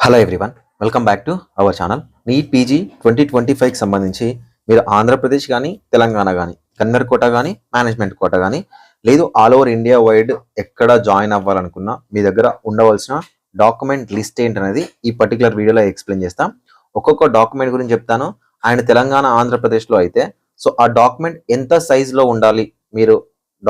Hello everyone, welcome back to our channel. NEET PG 2025కి సంబంధించి మీరు ఆంధ్రప్రదేశ్ కానీ తెలంగాణ కానీ కన్నర్ కోటా కానీ మేనేజ్మెంట్ కోటా కానీ లేదు ఆల్ ఓవర్ ఇండియా వైడ్ ఎక్కడ జాయిన్ అవ్వాలనుకున్నా మీ దగ్గర ఉండవలసిన డాక్యుమెంట్ లిస్ట్ ఏంటనేది ఈ పర్టికులర్ వీడియోలో ఎక్స్ప్లెయిన్ చేస్తాం. ఒక్కొక్క డాక్యుమెంట్ గురించి చెప్తాను. అండ్ తెలంగాణ ఆంధ్రప్రదేశ్లో అయితే సో ఆ డాక్యుమెంట్ ఎంత సైజులో ఉండాలి, మీరు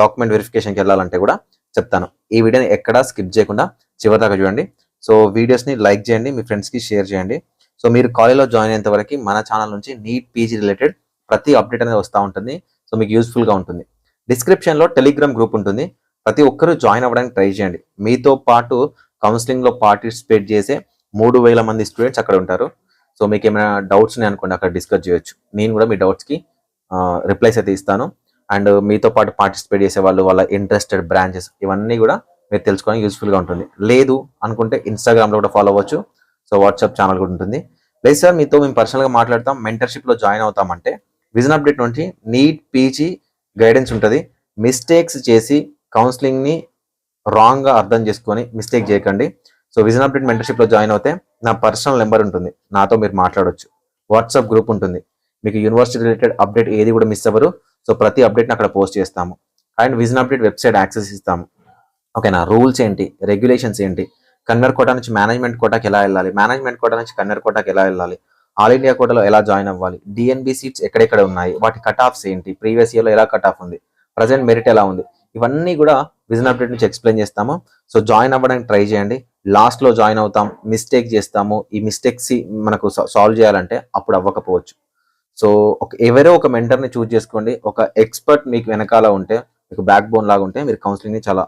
డాక్యుమెంట్ వెరిఫికేషన్కి వెళ్ళాలంటే కూడా చెప్తాను. ఈ వీడియోని ఎక్కడా స్కిప్ చేయకుండా చివరిదాకా చూడండి. సో వీడియోస్ని లైక్ చేయండి, మీ ఫ్రెండ్స్కి షేర్ చేయండి. సో మీరు కాలేజ్లో జాయిన్ అయ్యేంత వరకు మన ఛానల్ నుంచి నీట్ పీజీ రిలేటెడ్ ప్రతి అప్డేట్ అనేది వస్తూ ఉంటుంది. సో మీకు యూస్ఫుల్గా ఉంటుంది. డిస్క్రిప్షన్లో టెలిగ్రామ్ గ్రూప్ ఉంటుంది. ప్రతి ఒక్కరూ జాయిన్ అవ్వడానికి ట్రై చేయండి. మీతో పాటు కౌన్సిలింగ్లో పార్టిసిపేట్ చేసే 3000 మంది స్టూడెంట్స్ అక్కడ ఉంటారు. సో మీకు ఏమైనా డౌట్స్ ఉన్నాయి అనుకోండి, అక్కడ డిస్కస్ చేయొచ్చు. నేను కూడా మీ డౌట్స్కి రిప్లైస్ అయితే ఇస్తాను. అండ్ మీతో పాటు పార్టిసిపేట్ చేసే వాళ్ళు, వాళ్ళ ఇంట్రెస్టెడ్ బ్రాంచెస్ ఇవన్నీ కూడా మీరు తెలుసుకోవడానికి యూస్ఫుల్గా ఉంటుంది. లేదు అనుకుంటే ఇన్స్టాగ్రామ్లో కూడా ఫాలో అవ్వచ్చు. సో వాట్సాప్ ఛానల్ కూడా ఉంటుంది. లేదు సార్ మీతో మేము పర్సనల్గా మాట్లాడతాం, మెంటర్షిప్లో జాయిన్ అవుతామంటే విజన్ అప్డేట్ నుంచి నీట్ పీజీ గైడెన్స్ ఉంటుంది. మిస్టేక్స్ చేసి కౌన్సిలింగ్ని రాంగ్గా అర్థం చేసుకొని మిస్టేక్ చేయకండి. సో విజన్ అప్డేట్ మెంటర్షిప్లో జాయిన్ అవుతే నా పర్సనల్ నెంబర్ ఉంటుంది, నాతో మీరు మాట్లాడవచ్చు. వాట్సాప్ గ్రూప్ ఉంటుంది. మీకు యూనివర్సిటీ రిలేటెడ్ అప్డేట్ ఏది కూడా మిస్ అవ్వరు. సో ప్రతి అప్డేట్ని అక్కడ పోస్ట్ చేస్తాము. And vision update website access ఇస్తాము. ఓకేనా? రూల్స్ ఏంటి, రెగ్యులేషన్స్ ఏంటి, కన్నర్ కోటా నుంచి మేనేజ్మెంట్ కోటాకి ఎలా వెళ్ళాలి, మేనేజ్మెంట్ కోటా నుంచి కన్నర్ కోటాకి ఎలా వెళ్ళాలి, ఆల్ ఇండియా కోటాలో ఎలా జాయిన్ అవ్వాలి, డిఎన్బి సీట్స్ ఎక్కడెక్కడ ఉన్నాయి, వాటి కట్ ఆఫ్స్ ఏంటి, ప్రీవియస్ ఇయర్లో ఎలా కట్ ఆఫ్ ఉంది, ప్రజెంట్ మెరిట్ ఎలా ఉంది, ఇవన్నీ కూడా విజన్ అప్డేట్ నుంచి ఎక్స్ప్లెయిన్ చేస్తాము. సో జాయిన్ అవ్వడానికి ట్రై చేయండి. లాస్ట్లో జాయిన్ అవుతాం, మిస్టేక్ చేస్తాము. ఈ మిస్టేక్స్ మనకు సాల్వ్ చేయాలంటే అప్పుడు అవ్వకపోవచ్చు. సో ఎవరో ఒక మెంటర్ని చూజ్ చేసుకోండి. ఒక ఎక్స్పర్ట్ మీకు వెనకాల ఉంటే, మీకు బ్యాక్ బోన్ లాగా ఉంటే మీరు కౌన్సిలింగ్ని చాలా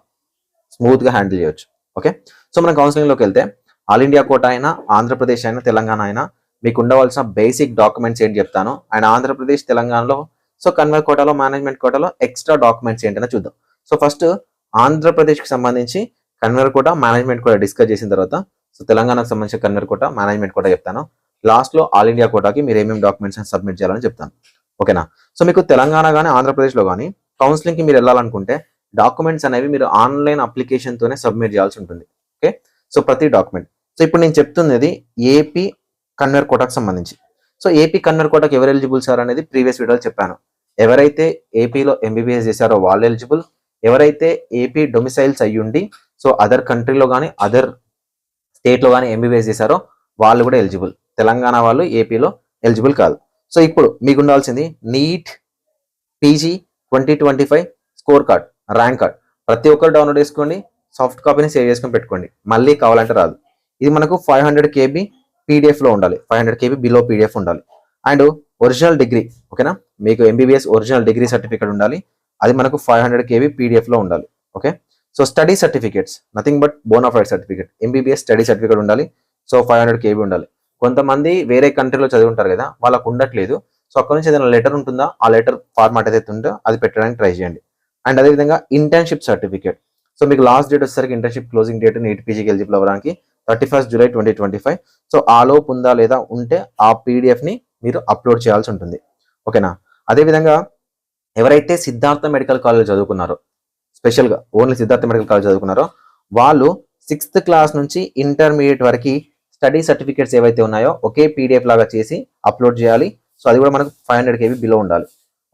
స్మూత్గా హ్యాండిల్ చేయొచ్చు. ఓకే, సో మనం కౌన్సిలింగ్లోకి వెళ్తే ఆల్ ఇండియా కోటా అయినా, ఆంధ్రప్రదేశ్ అయినా, తెలంగాణ అయినా మీకు ఉండవలసిన బేసిక్ డాక్యుమెంట్స్ ఏంటి చెప్తాను. అండ్ ఆంధ్రప్రదేశ్ తెలంగాణలో సో కన్వర్ కోటాలో, మేనేజ్మెంట్ కోటాలో ఎక్స్ట్రా డాక్యుమెంట్స్ ఏంటనే చూద్దాం. సో ఫస్ట్ ఆంధ్రప్రదేశ్కి సంబంధించి convener quota, management quota discuss చేసిన తర్వాత సో తెలంగాణకు సంబంధించిన కన్వర్ కోటా, మేనేజ్మెంట్ కోటా చెప్తాను. లాస్ట్లో ఆల్ ఇండియా కోటాకి మీరు ఏమేమి డాక్యుమెంట్స్ సబ్మిట్ చేయాలని చెప్తాను. ఓకేనా? సో మీకు తెలంగాణ కానీ ఆంధ్రప్రదేశ్లో కానీ కౌన్సిలింగ్కి మీరు వెళ్ళాలనుకుంటే డాక్యుమెంట్స్ అనేవి మీరు ఆన్లైన్ అప్లికేషన్తోనే సబ్మిట్ చేయాల్సి ఉంటుంది. ఓకే, సో ప్రతి డాక్యుమెంట్. సో ఇప్పుడు నేను చెప్తున్నది ఏపీ కన్వర్ కోటాకు సంబంధించి. సో ఏపీ కన్వర్ కోటాకి ఎవరు ఎలిజిబుల్ సార్ అనేది ప్రీవియస్ వీడియోలో చెప్పాను. ఎవరైతే ఏపీలో ఎంబీబీఎస్ చేశారో వాళ్ళు ఎలిజిబుల్. ఎవరైతే ఏపీ డొమిసైల్స్ అయ్యుండి సో అదర్ కంట్రీలో కానీ అదర్ స్టేట్లో కానీ ఎంబీబీఎస్ చేశారో వాళ్ళు కూడా ఎలిజిబుల్. తెలంగాణ వాళ్ళు ఏపీలో ఎలిజిబుల్ కాదు. సో ఇప్పుడు మీకు ఉండాల్సింది NEET PG 2025 score card, rank card ప్రతి ఒక్కరు డౌన్లోడ్ చేసుకోండి. సాఫ్ట్ కాపీని సేవ్ చేసుకొని పెట్టుకోండి, మళ్ళీ కావాలంటే రాదు. ఇది మనకు 500 KB పీడిఎఫ్లో ఉండాలి, 500 KB బిలో పీడిఎఫ్ ఉండాలి. అండ్ ఒరిజినల్ డిగ్రీ, ఓకేనా, మీకు ఎంబీబీఎస్ ఒరిజినల్ డిగ్రీ సర్టిఫికేట్ ఉండాలి. అది మనకు 500 KB పీడిఎఫ్లో ఉండాలి. Okay, so study certificates nothing but bonafide certificate, MBBS study certificate ఉండాలి. సో 500 KB ఉండాలి. కొంతమంది వేరే కంట్రీలో చదివి ఉంటారు కదా, వాళ్ళకు ఉండట్లేదు. సో అక్కడ నుంచి ఏదైనా లెటర్ ఉంటుందా, ఆ లెటర్ ఫార్మాట్ ఏదైతే ఉందో అది పెట్టడానికి ట్రై చేయండి. అండ్ అదేవిధంగా ఇంటర్న్షిప్ సర్టిఫికేట్. సో మీకు లాస్ట్ డేట్ వచ్చేసరికి ఇంటర్న్షిప్ క్లోజింగ్ డేట్ నీట్ పీజీకి ఎలిజిబుల్ అవ్వడానికి 31 జూలై 2025. సో ఆలోపు ఉందా లేదా ఉంటే ఆ పీడిఎఫ్ని మీరు అప్లోడ్ చేయాల్సి ఉంటుంది. ఓకేనా? అదేవిధంగా ఎవరైతే సిద్ధార్థ మెడికల్ కాలేజ్ చదువుకున్నారో, స్పెషల్గా ఓన్లీ సిద్ధార్థ మెడికల్ కాలేజ్ చదువుకున్నారో వాళ్ళు 6th క్లాస్ నుంచి ఇంటర్మీడియట్ వరకు స్టడీ సర్టిఫికేట్స్ ఏవైతే ఉన్నాయో ఒకే పీడిఎఫ్ లాగా చేసి అప్లోడ్ చేయాలి. సో అది కూడా మనకు 500 KB బిలో ఉండాలి.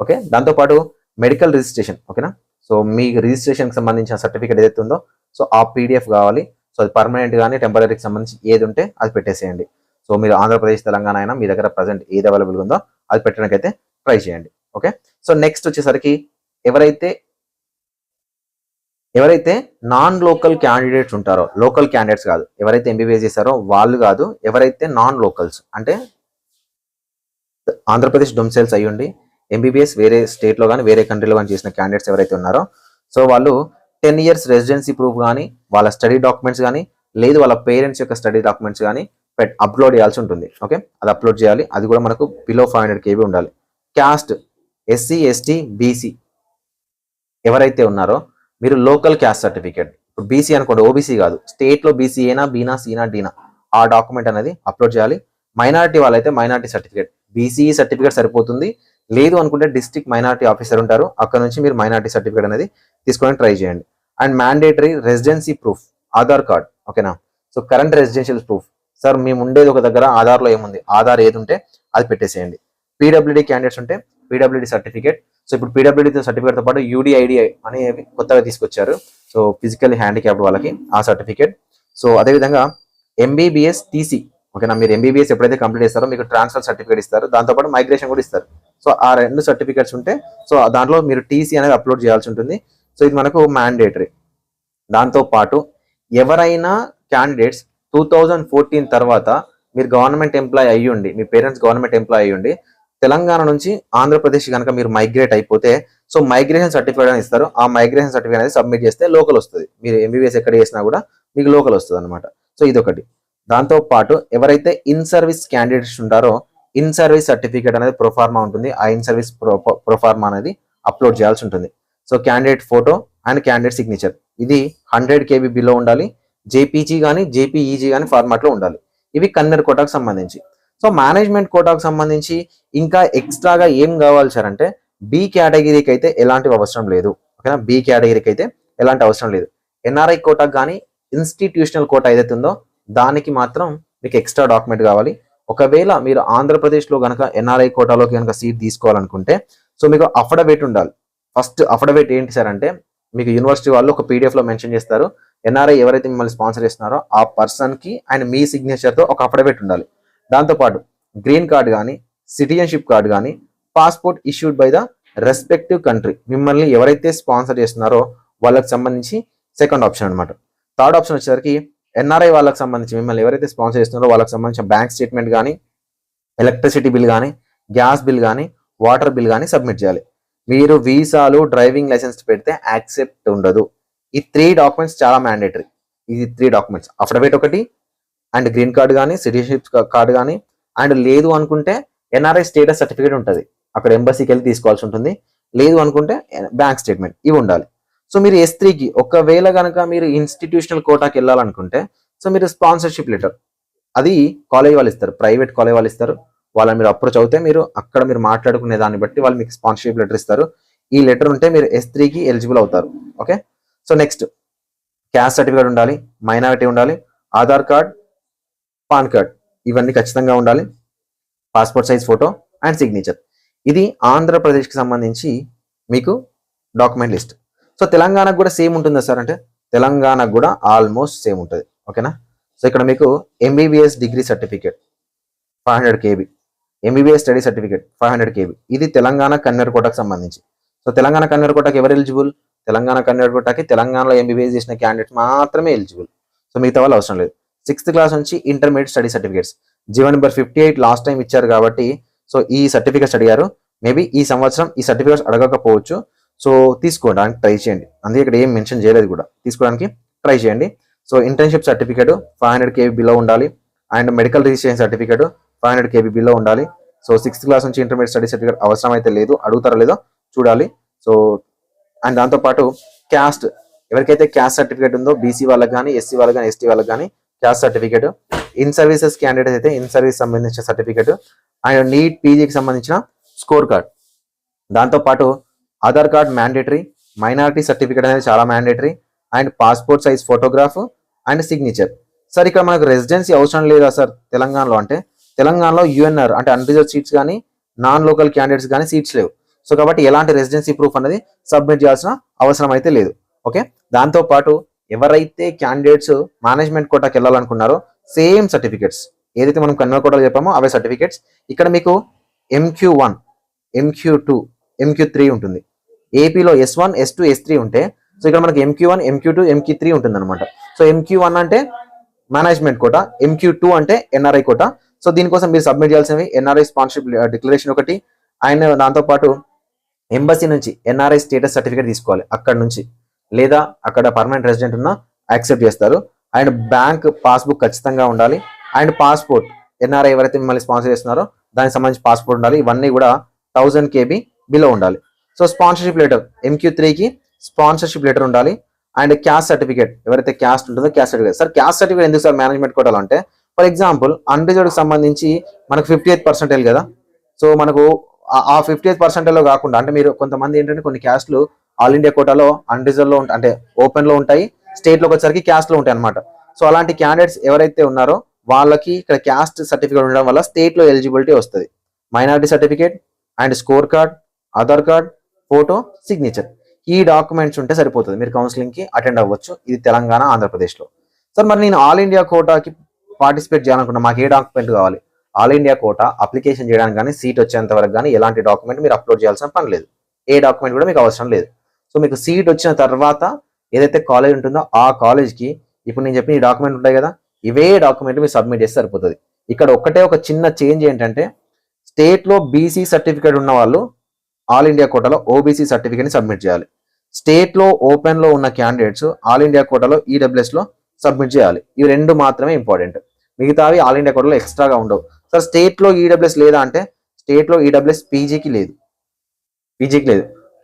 ఓకే, దాంతోపాటు మెడికల్ రిజిస్ట్రేషన్, ఓకేనా, సో మీ రిజిస్ట్రేషన్కి సంబంధించిన సర్టిఫికేట్ ఏదైతే ఉందో సో ఆ పీడిఎఫ్ కావాలి. సో అది పర్మనెంట్ కానీ టెంపరీకి సంబంధించి ఏది ఉంటే అది పెట్టేసేయండి. సో మీరు ఆంధ్రప్రదేశ్ తెలంగాణ అయినా మీ దగ్గర ప్రజెంట్ ఏది అవైలబుల్గా ఉందో అది పెట్టడానికి అయితే ట్రై చేయండి. ఓకే, సో నెక్స్ట్ వచ్చేసరికి ఎవరైతే నాన్ లోకల్ క్యాండిడేట్స్ ఉంటారో, లోకల్ క్యాండిడేట్స్ కాదు, ఎవరైతే ఎంబీబీఎస్ చేశారో వాళ్ళు కాదు, ఎవరైతే నాన్ లోకల్స్ అంటే ఆంధ్రప్రదేశ్ డొమిసైల్స్ అయ్యుండి ఎంబీబీఎస్ వేరే స్టేట్లో కానీ వేరే కంట్రీలో కానీ చేసిన క్యాండిడేట్స్ ఎవరైతే ఉన్నారో సో వాళ్ళు 10 years రెసిడెన్సీ ప్రూఫ్ కానీ, వాళ్ళ స్టడీ డాక్యుమెంట్స్ కానీ, లేదు వాళ్ళ పేరెంట్స్ యొక్క స్టడీ డాక్యుమెంట్స్ కానీ అప్లోడ్ చేయాల్సి ఉంటుంది. ఓకే, అది అప్లోడ్ చేయాలి. అది కూడా మనకు బిలో 500 KB ఉండాలి. క్యాస్ట్ SC ST BC ఎవరైతే ఉన్నారో మీరు లోకల్ క్యాస్ట్ సర్టిఫికేట్, ఇప్పుడు బీసీ అనుకోండి, ఓబీసీ కాదు, స్టేట్లో బీసీ ఏనా, బీనా, సీనా, డీనా ఆ డాక్యుమెంట్ అనేది అప్లోడ్ చేయాలి. మైనారిటీ వాళ్ళైతే మైనారిటీ సర్టిఫికేట్, బీసీఈ సర్టిఫికేట్ సరిపోతుంది. లేదు అనుకుంటే డిస్ట్రిక్ట్ మైనారిటీ ఆఫీసర్ ఉంటారు, అక్కడ నుంచి మీరు మైనారిటీ సర్టిఫికేట్ అనేది తీసుకోవడానికి ట్రై చేయండి. And mandatory residency proof, Aadhaar card, ఓకేనా, so current residential proof, sir మేము ఉండేది ఒక దగ్గర, ఆధార్లో ఏముంది, ఆధార్ ఏది ఉంటే అది పెట్టేసేయండి. పీడబ్ల్యూడీ క్యాండిడేట్స్ ఉంటే పీడబ్ల్యూడీ సర్టిఫికేట్. సో ఇప్పుడు పీడబ్ల్యూడీ సర్టిఫికేట్తో పాటు యూడిఐడి అనేవి కొత్తగా తీసుకొచ్చారు. సో ఫిజికల్ హ్యాండిక్యాప్డ్ వాళ్ళకి ఆ సర్టిఫికేట్. సో అదేవిధంగా ఎంబీబీఎస్ టీసీ, ఓకేనా, మీరు ఎంబీబీఎస్ ఎప్పుడైతే కంప్లీట్ చేస్తారో మీకు ట్రాన్స్ఫర్ సర్టిఫికేట్ ఇస్తారు, దాంతోపాటు మైగ్రేషన్ కూడా ఇస్తారు. సో ఆ 2 సర్టిఫికేట్స్ ఉంటే సో దాంట్లో మీరు టీసీ అనేది అప్లోడ్ చేయాల్సి ఉంటుంది. సో ఇది మనకు మ్యాండేటరీ. దాంతోపాటు ఎవరైనా క్యాండిడేట్స్ 2014 తర్వాత మీరు గవర్నమెంట్ ఎంప్లాయ్ అయ్యుండి, మీ పేరెంట్స్ గవర్నమెంట్ ఎంప్లాయ్ అయ్యుండి తెలంగాణ నుంచి ఆంధ్రప్రదేశ్ కనుక మీరు మైగ్రేట్ అయిపోతే సో మైగ్రేషన్ సర్టిఫికేట్ అని ఇస్తారు. ఆ మైగ్రేషన్ సర్టిఫికేట్ అనేది సబ్మిట్ చేస్తే లోకల్ వస్తుంది. మీరు ఎంబీబీఎస్ ఎక్కడ చేసినా కూడా మీకు లోకల్ వస్తుంది అనమాట. సో ఇదొకటి. దాంతో పాటు ఎవరైతే ఇన్ సర్వీస్ క్యాండిడేట్స్ ఉంటారో ఇన్ సర్వీస్ సర్టిఫికేట్ అనేది ప్రొఫార్మా ఉంటుంది. ఆ ఇన్ సర్వీస్ ప్రొఫార్మా అనేది అప్లోడ్ చేయాల్సి ఉంటుంది. So candidate photo and candidate signature ఇది 100 KB బిలో ఉండాలి. జేపీజీ కానీ జేపీఈజీ కానీ ఫార్మాట్లో ఉండాలి. ఇవి కన్నర్ కోటాకు సంబంధించి. సో మేనేజ్మెంట్ కోటాకు సంబంధించి ఇంకా ఎక్స్ట్రాగా ఏం కావాలి సార్ అంటే బి కేటగిరీకి అయితే ఎలాంటి అవసరం లేదు, ఓకేనా. బి కేటగిరీకి అయితే ఎలాంటి అవసరం లేదు. ఎన్ఆర్ఐ కోటాకు కానీ ఇన్స్టిట్యూషనల్ కోటా ఏదైతే ఉందో దానికి మాత్రం మీకు ఎక్స్ట్రా డాక్యుమెంట్ కావాలి. ఒకవేళ మీరు ఆంధ్రప్రదేశ్లో కనుక ఎన్ఆర్ఐ కోటాలోకి కనుక సీట్ తీసుకోవాలనుకుంటే సో మీకు అఫిడవిట్ ఉండాలి. ఫస్ట్ అఫిడవిట్ ఏంటి సార్ అంటే మీకు యూనివర్సిటీ వాళ్ళు ఒక పీడిఎఫ్లో మెన్షన్ చేస్తారు. ఎన్ఆర్ఐ ఎవరైతే మిమ్మల్ని స్పాన్సర్ చేస్తున్నారో ఆ పర్సన్కి అండ్ మీ సిగ్నేచర్తో ఒక అఫిడవిట్ ఉండాలి. దాంతోపాటు గ్రీన్ కార్డ్ కానీ సిటిజన్షిప్ కార్డ్ కానీ passport issued by the respective country, మిమ్మల్ని ఎవరైతే స్పాన్సర్ చేస్తున్నారో వాళ్ళకి సంబంధించి సెకండ్ ఆప్షన్ అనమాట. థర్డ్ ఆప్షన్ వచ్చేసరికి ఎన్ఆర్ఐ వాళ్ళకి సంబంధించి మిమ్మల్ని ఎవరైతే స్పాన్సర్ చేస్తున్నారో వాళ్ళకి సంబంధించిన బ్యాంక్ స్టేట్మెంట్ కానీ ఎలక్ట్రిసిటీ బిల్ కానీ గ్యాస్ బిల్ కానీ వాటర్ బిల్ కానీ సబ్మిట్ చేయాలి. మీరు వీసాలు డ్రైవింగ్ లైసెన్స్ పెడితే యాక్సెప్ట్ ఉండదు. ఈ 3 డాక్యుమెంట్స్ చాలా మ్యాండేటరీ. ఇది 3 డాక్యుమెంట్స్, అఫిడవిట్ ఒకటి అండ్ గ్రీన్ కార్డ్ కానీ సిటిజన్షిప్ కార్డ్ కానీ అండ్ లేదు అనుకుంటే ఎన్ఆర్ఐ స్టేటస్ సర్టిఫికేట్ ఉంటుంది, అక్కడ ఎంబసీకి వెళ్ళి తీసుకోవాల్సి ఉంటుంది. లేదు అనుకుంటే బ్యాంక్ స్టేట్మెంట్ ఇవి ఉండాలి. సో మీరు S3కి ఒకవేళ కనుక మీరు ఇన్స్టిట్యూషనల్ కోటాకి వెళ్ళాలనుకుంటే సో మీరు స్పాన్సర్షిప్ లెటర్ అది కాలేజ్ వాళ్ళు ఇస్తారు, ప్రైవేట్ కాలేజ్ వాళ్ళు ఇస్తారు. వాళ్ళని మీరు అప్రోచ్ అవుతే మీరు అక్కడ మీరు మాట్లాడుకునే దాన్ని బట్టి వాళ్ళు మీకు స్పాన్సర్షిప్ లెటర్ ఇస్తారు. ఈ లెటర్ ఉంటే మీరు S3కి ఎలిజిబుల్ అవుతారు. Okay. So next caste certificate ఉండాలి, మైనారిటీ ఉండాలి, ఆధార్ కార్డ్, పాన్ కార్డ్ ఇవన్నీ ఖచ్చితంగా ఉండాలి, passport size photo and signature. ఇది ఆంధ్రప్రదేశ్కి సంబంధించి మీకు డాక్యుమెంట్ లిస్ట్. సో తెలంగాణకు కూడా సేమ్ ఉంటుందా సార్ అంటే తెలంగాణకు కూడా ఆల్మోస్ట్ సేమ్ ఉంటుంది, ఓకేనా. సో ఇక్కడ మీకు MBBS degree certificate 500 KB, MBBS study certificate 500 KB. ఇది తెలంగాణ కన్నర్ కోటాకు సంబంధించి. సో తెలంగాణ కన్నర్ కోటాకి ఎవరు ఎలిజిబుల్? తెలంగాణ కన్నర్ కోటాకి తెలంగాణలో ఎంబీబీఎస్ చేసిన క్యాండిడేట్స్ మాత్రమే ఎలిజిబుల్. సో మిగతా వాళ్ళు అవసరం లేదు. 6th క్లాస్ నుంచి intermediate study certificates GO number 58 last time ఇచ్చారు కాబట్టి సో ఈ సర్టిఫికేట్స్ అడిగారు. మేబీ ఈ సంవత్సరం ఈ సర్టిఫికేట్స్ అడగకపోవచ్చు. సో తీసుకోవడానికి ట్రై చేయండి. అందుకే ఇక్కడ ఏం మెన్షన్ చేయలేదు కూడా, తీసుకోవడానికి ట్రై చేయండి. So internship certificate 500 KB below ఉండాలి and medical registration certificate 500 KB below ఉండాలి. సో 6th క్లాస్ నుంచి ఇంటర్మీడియట్ స్టడీ సర్టిఫికేట్ అవసరం అయితే లేదు, అడుగుతారో లేదో చూడాలి. సో అండ్ దాంతోపాటు క్యాస్ట్, ఎవరికైతే క్యాస్ట్ సర్టిఫికేట్ ఉందో బీసీ వాళ్ళకి కానీ ఎస్సీ వాళ్ళకి కానీ ఎస్టీ వాళ్ళకి కానీ caste certificate, in services candidate అయితే ఇన్ సర్వీస్ సంబంధించిన సర్టిఫికేట్ అండ్ నీట్ పీజీకి సంబంధించిన స్కోర్ కార్డ్. దాంతోపాటు Aadhaar card mandatory, minority certificate అనేది చాలా mandatory and passport size photograph and signature. Sir ఇక్కడ మనకు రెసిడెన్సీ అవసరం లేదా సార్ తెలంగాణలో అంటే తెలంగాణలో యూఎన్ఆర్ అంటే అన్రిజర్వ్ సీట్స్ కానీ నాన్ లోకల్ క్యాండిడేట్స్ కానీ సీట్స్ లేవు. సో కాబట్టి ఎలాంటి రెసిడెన్సీ ప్రూఫ్ అనేది సబ్మిట్ చేయాల్సిన అవసరం అయితే లేదు. ఓకే. దాంతోపాటు ఎవరైతే క్యాండిడేట్స్ మేనేజ్మెంట్ కోటాకి వెళ్ళాలనుకున్నారో సేమ్ సర్టిఫికేట్స్ ఏదైతే మనం కన్నర్ కోటాలో చెప్పామో అవే సర్టిఫికేట్స్ ఇక్కడ మీకు MQ1, MQ2, MQ3 ఉంటుంది. ఏపీలో S1, S2, S3 ఉంటే సో ఇక్కడ మనకి MQ1, MQ2, MQ3 ఉంటుంది అనమాట. సో MQ1 అంటే మేనేజ్మెంట్ కోటా, MQ2 అంటే ఎన్ఆర్ఐ కోటా. సో దీనికోసం మీరు సబ్మిట్ చేయాల్సినవి ఎన్ఆర్ఐ స్పాన్సర్షిప్ డిక్లరేషన్ ఒకటి అండ్ దాంతోపాటు ఎంబసీ నుంచి ఎన్ఆర్ఐ స్టేటస్ సర్టిఫికేట్ తీసుకోవాలి అక్కడ నుంచి, లేదా అక్కడ పర్మనెంట్ రెసిడెంట్ ఉన్నా యాక్సెప్ట్ చేస్తారు. అండ్ బ్యాంక్ పాస్బుక్ ఖచ్చితంగా ఉండాలి అండ్ పాస్పోర్ట్ ఎన్ఆర్ఐ ఎవరైతే మిమ్మల్ని స్పాన్సర్ చేస్తున్నారో దానికి సంబంధించి పాస్పోర్ట్ ఉండాలి. ఇవన్నీ కూడా 1000 KB బిలో ఉండాలి. సో స్పాన్సర్షిప్ లెటర్ MQ3కి స్పాన్సర్షిప్ లెటర్ ఉండాలి అండ్ క్యాస్ట్ సర్టిఫికేట్ ఎవరైతే క్యాస్ట్ ఉంటుందో caste certificate. Sir caste certificate ఎందుకు సార్ మేనేజ్మెంట్ కోటాలో అంటే ఫర్ ఎగ్జాంపుల్ అన్రిజర్వ్డ్కి సంబంధించి మనకు 58th పర్సెంటైల్ కదా. సో మనకు ఆ 58th పర్సెంటైల్లో కాకుండా అంటే మీరు కొంతమంది ఏంటంటే కొన్ని క్యాస్ట్లు ఆల్ ఇండియా కోటాలో అన్రిజర్వ్ లో అంటే ఓపెన్ లో ఉంటాయి, స్టేట్ లోకి వచ్చేసరికి క్యాస్ట్ లో ఉంటాయి అనమాట. సో అలాంటి క్యాండిడేట్స్ ఎవరైతే ఉన్నారో వాళ్ళకి ఇక్కడ క్యాస్ట్ సర్టిఫికేట్ ఉండడం వల్ల స్టేట్లో ఎలిజిబిలిటీ వస్తుంది. Minority certificate and score card, Aadhaar card, photo, signature, ఈ డాక్యుమెంట్స్ ఉంటే సరిపోతుంది, మీరు కౌన్సిలింగ్కి అటెండ్ అవ్వచ్చు. ఇది తెలంగాణ, ఆంధ్రప్రదేశ్లో. సార్ మరి నేను ఆల్ ఇండియా కోటాకి పార్టిసిపేట్ చేయాలనుకున్నా, మాకు ఏ డాక్యుమెంట్ కావాలి? ఆల్ ఇండియా కోటా అప్లికేషన్ చేయడానికి కానీ సీట్ వచ్చేంత వరకు కానీ ఎలాంటి డాక్యుమెంట్ మీరు అప్లోడ్ చేయాల్సిన పని లేదు. ఏ డాక్యుమెంట్ కూడా మీకు అవసరం లేదు. సో మీకు సీట్ వచ్చిన తర్వాత ఏదైతే కాలేజ్ ఉంటుందో ఆ కాలేజ్కి ఇప్పుడు నేను చెప్పిన ఈ డాక్యుమెంట్ ఉంటాయి కదా, ఇవే డాక్యుమెంట్ మీరు సబ్మిట్ చేస్తే సరిపోతుంది. ఇక్కడ ఒకటే ఒక చిన్న చేంజ్ ఏంటంటే, స్టేట్లో బీసీ సర్టిఫికేట్ ఉన్న వాళ్ళు ఆల్ ఇండియా కోటాలో ఓబీసీ సర్టిఫికేట్ని సబ్మిట్ చేయాలి. స్టేట్లో ఓపెన్లో ఉన్న క్యాండిడేట్స్ ఆల్ ఇండియా కోటాలో ఈడబ్ల్యూఎస్లో సబ్మిట్ చేయాలి. ఇవి రెండు మాత్రమే ఇంపార్టెంట్, మిగతావి ఆల్ ఇండియా కోటాలో ఎక్స్ట్రాగా ఉండవు. సార్ స్టేట్లో ఈడబ్ల్యూఎస్ లేదా అంటే, స్టేట్లో ఈడబ్ల్యూఎస్ పీజీకి లేదు.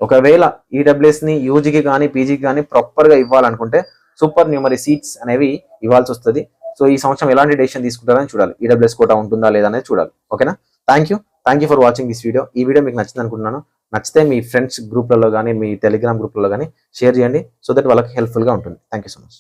ఒకవేళ ఈడబ్ల్యూఎస్ని యూజీకి కానీ పీజీకి కానీ ప్రాపర్గా ఇవ్వాలనుకుంటే సూపర్ న్యూమరీ సీట్స్ అనేవి ఇవ్వాల్సి వస్తుంది. సో ఈ సంవత్సరం ఎలాంటి డెసిషన్ తీసుకుంటారని చూడాలి, ఈడబ్ల్యూఎస్ కోటా ఉంటుందా లేదా అనేది చూడాలి. ఓకేనా? Thank you for watching this video. ఈ వీడియో మీకు నచ్చింది అనుకుంటున్నాను. నచ్చితే మీ ఫ్రెండ్స్ గ్రూప్లలో కానీ మీ టెలిగ్రామ్ గ్రూప్లలో కానీ షేర్ చేయండి, సో దట్ వాళ్ళకి హెల్ప్ఫుల్గా ఉంటుంది. Thank you so much.